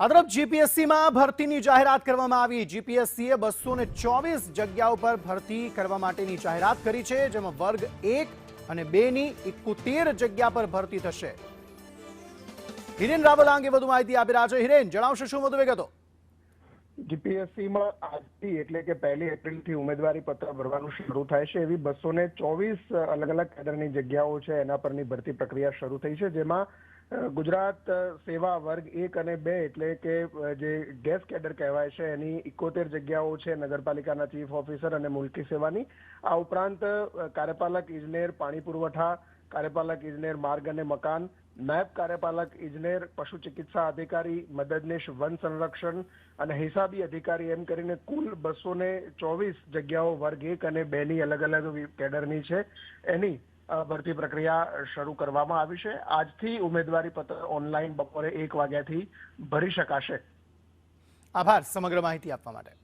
આ તરફ જીપીએસસીમાં ભરતીની જાહેરાત કરવામાં આવી। જીપીએસસીએ 224 જગ્યાઓ પર ભરતી કરવા માટેની જાહેરાત કરી છે, જેમાં વર્ગ 1 અને 2 ની 71 જગ્યા પર ભરતી થશે। હિરેન રાવલ આ અંગે વધુ માહિતી આપી રહ્યા છે। હિરેન, જણાવશો શું વધુ વિગતો? જીપીએસસીમાં આજથી એટલે કે 1 એપ્રિલથી ઉમેદવારી પત્ર ભરવાનું શરૂ થાય છે। એવી 224 અલગ અલગ કેડરની જગ્યાઓ છે, એના પરની ભરતી પ્રક્રિયા શરૂ થઈ છે, જેમાં ગુજરાત સેવા વર્ગ 1 અને 2 એટલે કે જે ગેસ કેડર કહેવાય છે એની 71 જગ્યાઓ છે નગરપાલિકાના ચીફ ઓફિસર અને મુલ્કી સેવાની। આ ઉપરાંત કાર્યપાલક ઇજનેર પાણી પુરવઠા, કાર્યપાલક ઇજનેર માર્ગ અને મકાન, નાયબ કાર્યપાલક ઇજનેર પશુ ચિકિત્સા અધિકારી, મદદનીશ વન સંરક્ષણ અને હિસાબી અધિકારી એમ કરીને કુલ 224 જગ્યાઓ વર્ગ 1 અને 2 ની અલગ અલગ કેડરની છે, એની ભરતી પ્રક્રિયા શરૂ કરવામાં આવી છે। આજથી ઉમેદવારી પત્ર ઓનલાઈન બપોરે 1 વાગ્યાથી ભરી શકાશે। આભાર સમગ્ર માહિતી આપવા માટે।